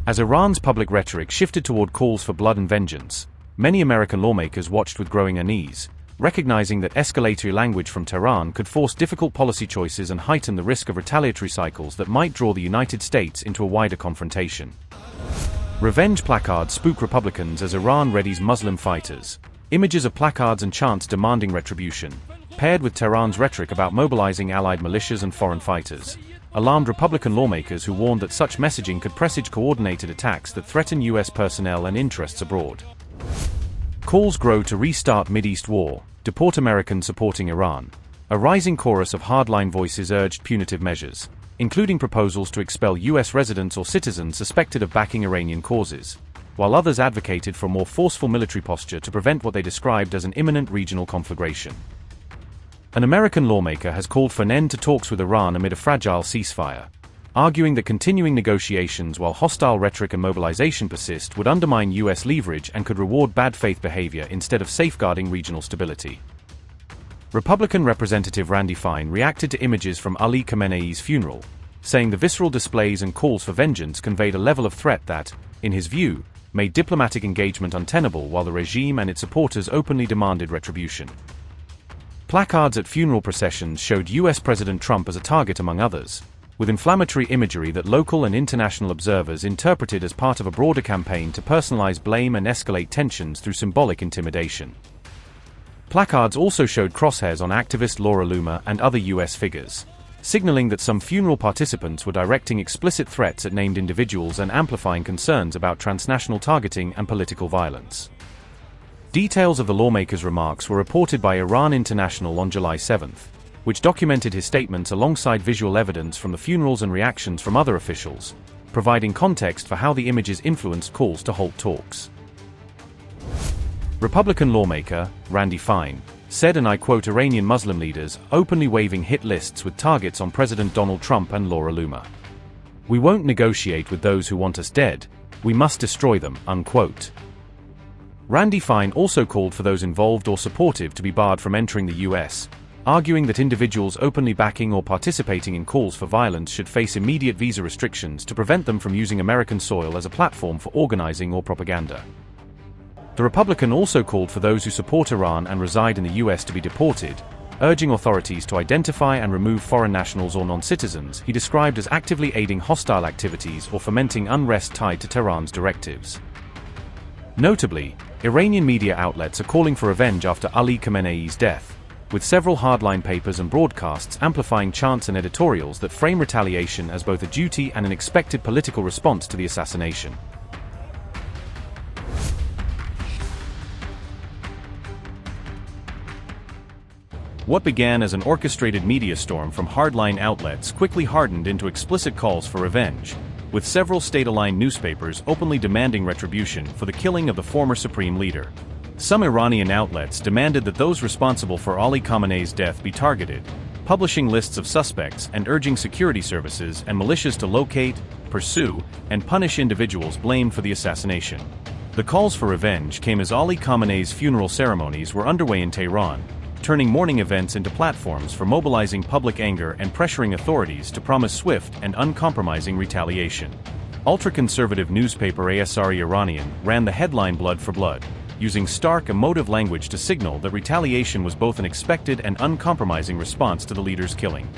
As Iran's public rhetoric shifted toward calls for blood and vengeance, many American lawmakers watched with growing unease, recognizing that escalatory language from Tehran could force difficult policy choices and heighten the risk of retaliatory cycles that might draw the United States into a wider confrontation. Revenge placards spook Republicans as Iran readies Muslim fighters. Images of placards and chants demanding retribution, paired with Tehran's rhetoric about mobilizing allied militias and foreign fighters, alarmed Republican lawmakers who warned that such messaging could presage coordinated attacks that threaten U.S. personnel and interests abroad. Calls grow to restart Mideast war, deport Americans supporting Iran. A rising chorus of hardline voices urged punitive measures, including proposals to expel U.S. residents or citizens suspected of backing Iranian causes, while others advocated for a more forceful military posture to prevent what they described as an imminent regional conflagration. An American lawmaker has called for an end to talks with Iran amid a fragile ceasefire, arguing that continuing negotiations while hostile rhetoric and mobilization persist would undermine U.S. leverage and could reward bad faith behavior instead of safeguarding regional stability. Republican Representative Randy Fine reacted to images from Ali Khamenei's funeral, saying the visceral displays and calls for vengeance conveyed a level of threat that, in his view, made diplomatic engagement untenable while the regime and its supporters openly demanded retribution. Placards at funeral processions showed U.S. President Trump as a target among others, with inflammatory imagery that local and international observers interpreted as part of a broader campaign to personalize blame and escalate tensions through symbolic intimidation. Placards also showed crosshairs on activist Laura Loomer and other U.S. figures, signaling that some funeral participants were directing explicit threats at named individuals and amplifying concerns about transnational targeting and political violence. Details of the lawmaker's remarks were reported by Iran International on July 7, which documented his statements alongside visual evidence from the funerals and reactions from other officials, providing context for how the images influenced calls to halt talks. Republican lawmaker, Randy Fine, said, and I quote, Iranian Muslim leaders openly waving hit lists with targets on President Donald Trump and Laura Loomer. We won't negotiate with those who want us dead, we must destroy them, unquote. Randy Fine also called for those involved or supportive to be barred from entering the U.S., arguing that individuals openly backing or participating in calls for violence should face immediate visa restrictions to prevent them from using American soil as a platform for organizing or propaganda. The Republican also called for those who support Iran and reside in the U.S. to be deported, urging authorities to identify and remove foreign nationals or non-citizens he described as actively aiding hostile activities or fomenting unrest tied to Tehran's directives. Notably, Iranian media outlets are calling for revenge after Ali Khamenei's death, with several hardline papers and broadcasts amplifying chants and editorials that frame retaliation as both a duty and an expected political response to the assassination. What began as an orchestrated media storm from hardline outlets quickly hardened into explicit calls for revenge, with several state-aligned newspapers openly demanding retribution for the killing of the former supreme leader. Some Iranian outlets demanded that those responsible for Ali Khamenei's death be targeted, publishing lists of suspects and urging security services and militias to locate, pursue, and punish individuals blamed for the assassination. The calls for revenge came as Ali Khamenei's funeral ceremonies were underway in Tehran, turning mourning events into platforms for mobilizing public anger and pressuring authorities to promise swift and uncompromising retaliation. Ultra-conservative newspaper Asari Iranian ran the headline Blood for Blood, using stark emotive language to signal that retaliation was both an expected and uncompromising response to the leader's killing.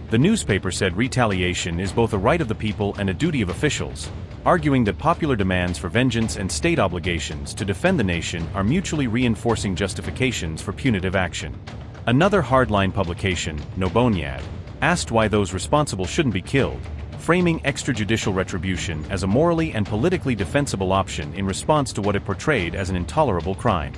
The newspaper said retaliation is both a right of the people and a duty of officials, arguing that popular demands for vengeance and state obligations to defend the nation are mutually reinforcing justifications for punitive action. Another hardline publication, Nobonyad, asked why those responsible shouldn't be killed, framing extrajudicial retribution as a morally and politically defensible option in response to what it portrayed as an intolerable crime.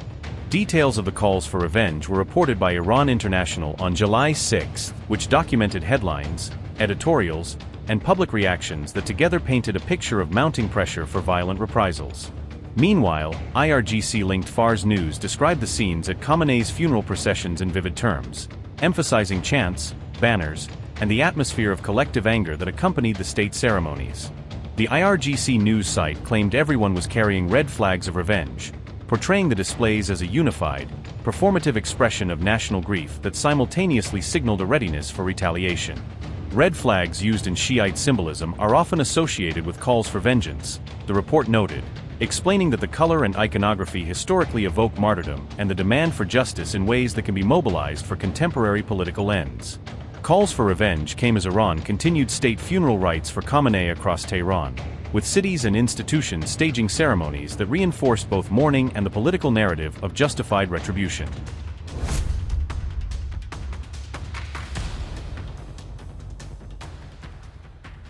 Details of the calls for revenge were reported by Iran International on July 6, which documented headlines, editorials, and public reactions that together painted a picture of mounting pressure for violent reprisals. Meanwhile, IRGC-linked Fars News described the scenes at Khamenei's funeral processions in vivid terms, emphasizing chants, banners, and the atmosphere of collective anger that accompanied the state ceremonies. The IRGC news site claimed everyone was carrying red flags of revenge, portraying the displays as a unified, performative expression of national grief that simultaneously signaled a readiness for retaliation. Red flags used in Shiite symbolism are often associated with calls for vengeance, the report noted, explaining that the color and iconography historically evoke martyrdom and the demand for justice in ways that can be mobilized for contemporary political ends. Calls for revenge came as Iran continued state funeral rites for Khamenei across Tehran, with cities and institutions staging ceremonies that reinforced both mourning and the political narrative of justified retribution.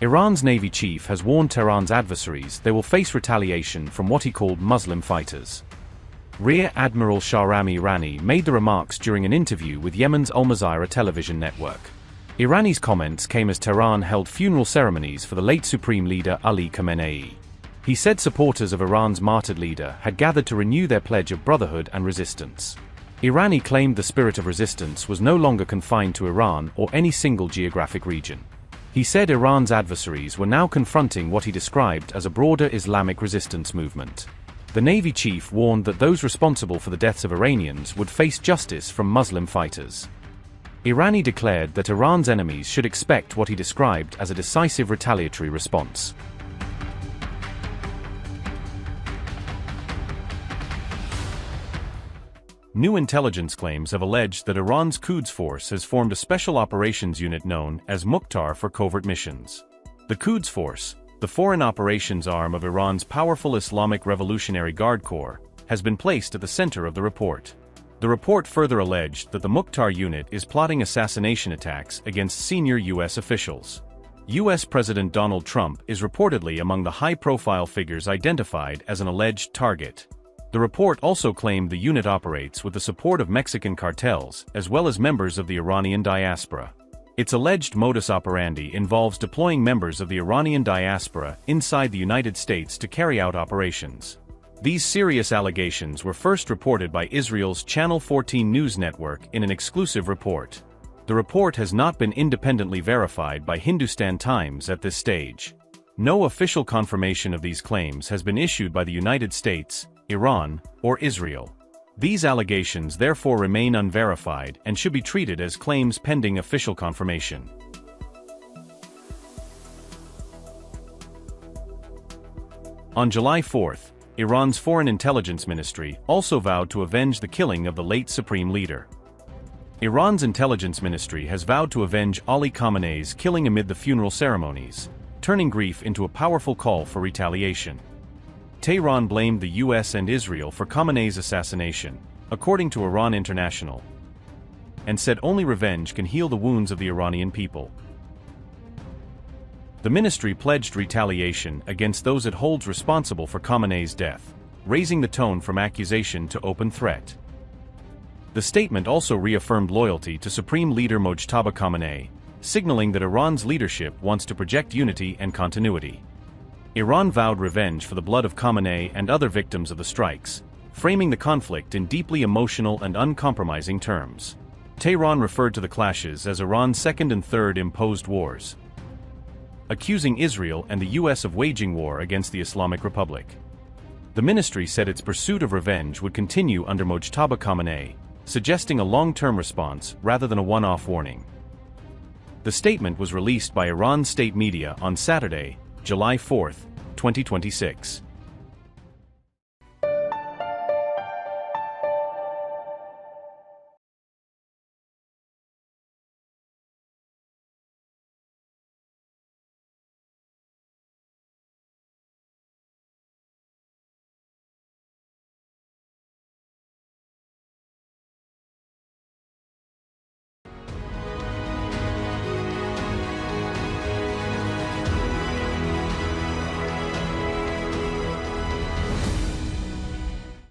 Iran's Navy chief has warned Tehran's adversaries they will face retaliation from what he called Muslim fighters. Rear Admiral Shahram Irani made the remarks during an interview with Yemen's Al Mazira television network. Irani's comments came as Tehran held funeral ceremonies for the late Supreme Leader Ali Khamenei. He said supporters of Iran's martyred leader had gathered to renew their pledge of brotherhood and resistance. Irani claimed the spirit of resistance was no longer confined to Iran or any single geographic region. He said Iran's adversaries were now confronting what he described as a broader Islamic resistance movement. The Navy chief warned that those responsible for the deaths of Iranians would face justice from Muslim fighters. Irani declared that Iran's enemies should expect what he described as a decisive retaliatory response. New intelligence claims have alleged that Iran's Quds Force has formed a special operations unit known as Mukhtar for covert missions. The Quds Force, the foreign operations arm of Iran's powerful Islamic Revolutionary Guard Corps, has been placed at the center of the report. The report further alleged that the Mukhtar unit is plotting assassination attacks against senior U.S. officials. U.S. President Donald Trump is reportedly among the high-profile figures identified as an alleged target. The report also claimed the unit operates with the support of Mexican cartels as well as members of the Iranian diaspora. Its alleged modus operandi involves deploying members of the Iranian diaspora inside the United States to carry out operations. These serious allegations were first reported by Israel's Channel 14 news network in an exclusive report. The report has not been independently verified by Hindustan Times at this stage. No official confirmation of these claims has been issued by the United States, Iran, or Israel. These allegations therefore remain unverified and should be treated as claims pending official confirmation. On July 4, Iran's Foreign Intelligence Ministry also vowed to avenge the killing of the late Supreme Leader. Iran's Intelligence Ministry has vowed to avenge Ali Khamenei's killing amid the funeral ceremonies, turning grief into a powerful call for retaliation. Tehran blamed the US and Israel for Khamenei's assassination, according to Iran International, and said only revenge can heal the wounds of the Iranian people. The ministry pledged retaliation against those it holds responsible for Khamenei's death, raising the tone from accusation to open threat. The statement also reaffirmed loyalty to Supreme Leader Mojtaba Khamenei, signaling that Iran's leadership wants to project unity and continuity. Iran vowed revenge for the blood of Khamenei and other victims of the strikes, framing the conflict in deeply emotional and uncompromising terms. Tehran referred to the clashes as Iran's second and third imposed wars, accusing Israel and the US of waging war against the Islamic Republic. The ministry said its pursuit of revenge would continue under Mojtaba Khamenei, suggesting a long-term response rather than a one-off warning. The statement was released by Iran's state media on Saturday, July 4, 2026.